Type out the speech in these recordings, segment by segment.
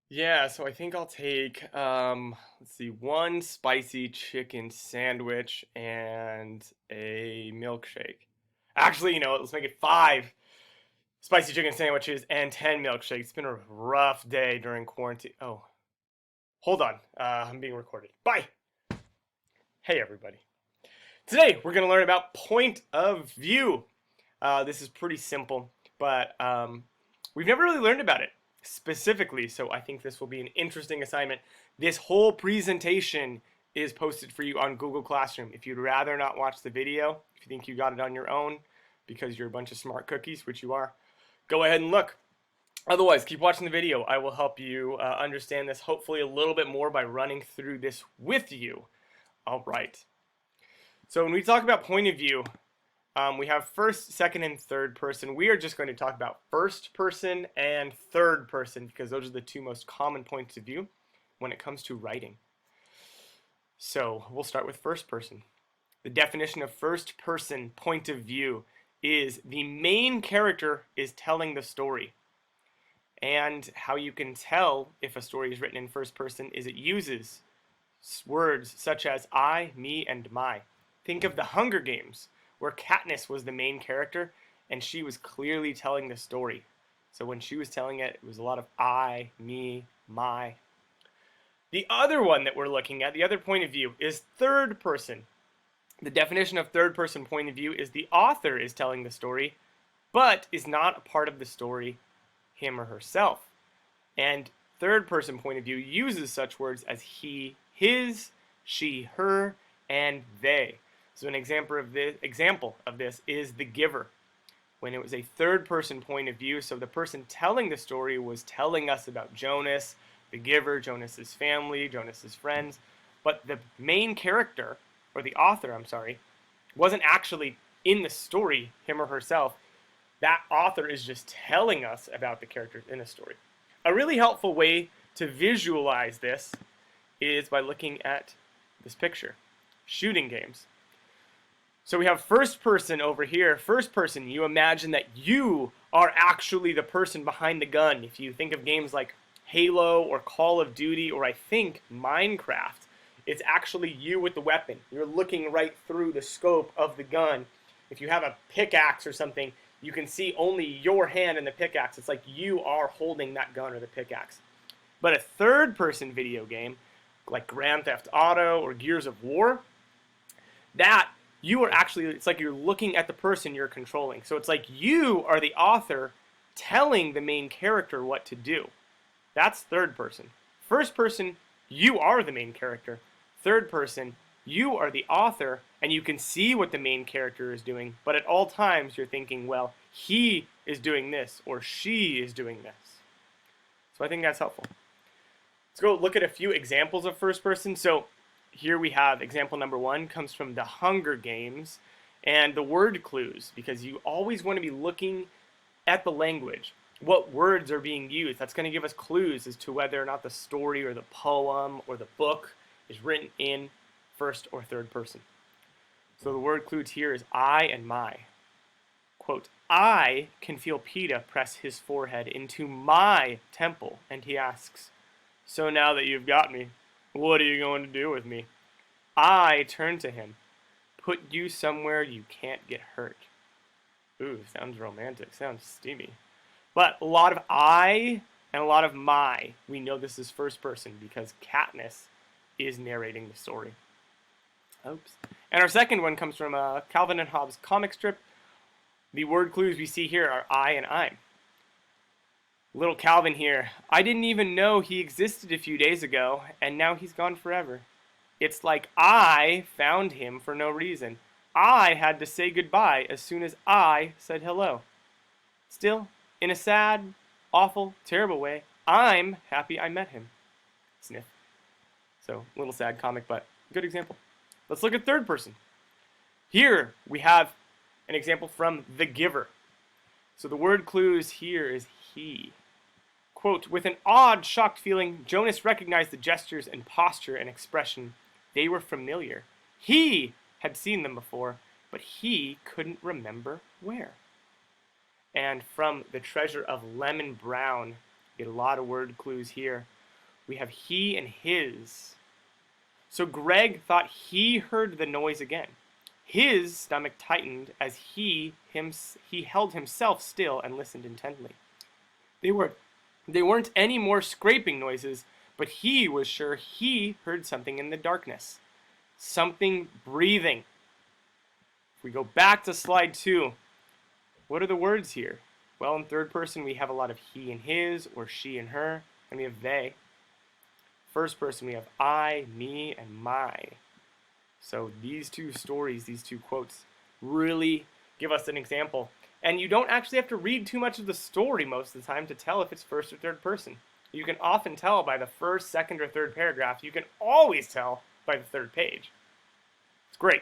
Yeah, so I think I'll take let's see, one spicy chicken sandwich and a milkshake. Actually, let's make it five spicy chicken sandwiches and 10 milkshakes. It's been a rough day during quarantine. Oh, hold on. I'm being recorded. Bye. Hey everybody. Today we're going to learn about point of view. This is pretty simple, but we've never really learned about it specifically, so I think this will be an interesting assignment. This whole presentation is posted for you on Google Classroom. If you'd rather not watch the video, if you think you got it on your own because you're a bunch of smart cookies, which you are, go ahead and look. Otherwise, keep watching the video. I will help you understand this hopefully a little bit more by running through this with you. All right. So when we talk about point of view, we have first, second, and third person. We are just going to talk about first person and third person because those are the two most common points of view when it comes to writing. So we'll start with first person. The definition of first person point of view is the main character is telling the story. And how you can tell if a story is written in first person is it uses words such as I, me, and my. Think of the Hunger Games, where Katniss was the main character and she was clearly telling the story. So when she was telling it, it was a lot of I, me, my. The other one that we're looking at, the other point of view, is third person. The definition of third person point of view is the author is telling the story, but is not a part of the story, him or herself. And third person point of view uses such words as he, his, she, her, and they. So an example of this is The Giver, when it was a third person point of view. So the person telling the story was telling us about Jonas, the giver, Jonas's family, Jonas's friends, but the main character, or the author, I'm sorry, wasn't actually in the story, him or herself. That author is just telling us about the characters in the story. A really helpful way to visualize this is by looking at this picture, shooting games. So we have first person over here. First person, you imagine that you are actually the person behind the gun. If you think of games like Halo or Call of Duty or I think Minecraft, it's actually you with the weapon. You're looking right through the scope of the gun. If you have a pickaxe or something, you can see only your hand and the pickaxe. It's like you are holding that gun or the pickaxe. But a third person video game, like Grand Theft Auto or Gears of War, that you are actually, it's like you're looking at the person you're controlling. So it's like you are the author telling the main character what to do. That's third person. First person, you are the main character. Third person, you are the author and you can see what the main character is doing, but at all times you're thinking, well, he is doing this or she is doing this. So I think that's helpful. Let's go look at a few examples of first person. So here we have example number one comes from the Hunger Games and the word clues, because you always want to be looking at the language. What words are being used? That's going to give us clues as to whether or not the story or the poem or the book is written in first or third person. So the word clues here is I and my. Quote, I can feel Peeta press his forehead into my temple, and he asks, so now that you've got me, what are you going to do with me? I turn to him. Put you somewhere you can't get hurt. Ooh, sounds romantic. Sounds steamy. But a lot of I and a lot of my. We know this is first person because Katniss is narrating the story. Oops. And our second one comes from a Calvin and Hobbes comic strip. The word clues we see here are I and I'm. Little Calvin here. I didn't even know he existed a few days ago, and now he's gone forever. It's like I found him for no reason. I had to say goodbye as soon as I said hello. Still, in a sad, awful, terrible way, I'm happy I met him. Sniff. So, little sad comic, but good example. Let's look at third person. Here we have an example from The Giver. So the word clues here is he. Quote, with an odd, shocked feeling, Jonas recognized the gestures and posture and expression. They were familiar. He had seen them before, but he couldn't remember where. And from The Treasure of Lemon Brown, Get a lot of word clues here. We have he and his. So Greg thought he heard the noise again. His stomach tightened as he held himself still and listened intently. They weren't any more scraping noises, but he was sure he heard something in the darkness. Something breathing. If we go back to slide 2, what are the words here? Well, in third person, we have a lot of he and his, or she and her, and we have they. First person, we have I, me, and my. So these two stories, these two quotes, really give us an example. And you don't actually have to read too much of the story most of the time to tell if it's first or third person. You can often tell by the first, second, or third paragraph. You can always tell by the third page. It's great.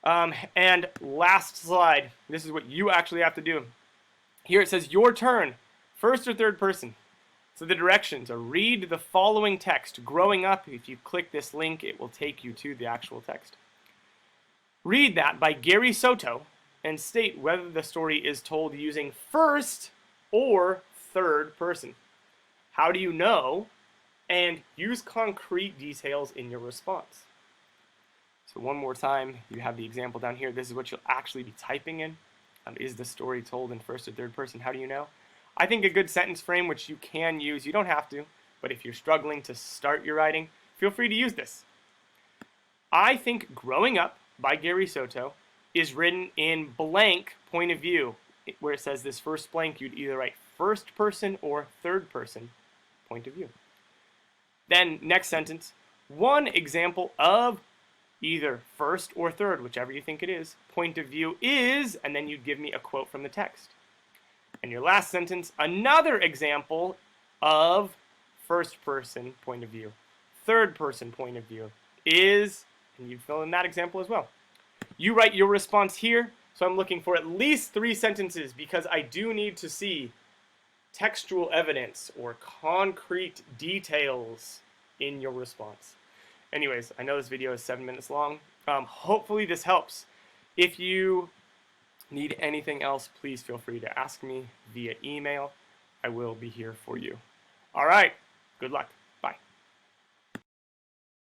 And last slide, this is what you actually have to do. Here it says, your turn, first or third person. So the directions are read the following text. Growing Up, if you click this link, it will take you to the actual text. Read that by Gary Soto and state whether the story is told using first or third person. How do you know? And use concrete details in your response. So one more time, you have the example down here. This is what you'll actually be typing in. Is the story told in first or third person? How do you know? I think a good sentence frame, which you can use, you don't have to, but if you're struggling to start your writing, feel free to use this. I think Growing Up by Gary Soto is written in blank point of view, where it says this first blank, you'd either write first person or third person point of view. Then next sentence, one example of either first or third, whichever you think it is, point of view is, and then you'd give me a quote from the text. And your last sentence, another example of first person point of view, third person point of view is, and you fill in that example as well. You write your response here, so I'm looking for at least 3 sentences because I do need to see textual evidence or concrete details in your response. Anyways, I know this video is 7 minutes long. Hopefully this helps. If you need anything else, please feel free to ask me via email. I will be here for you. All right, good luck.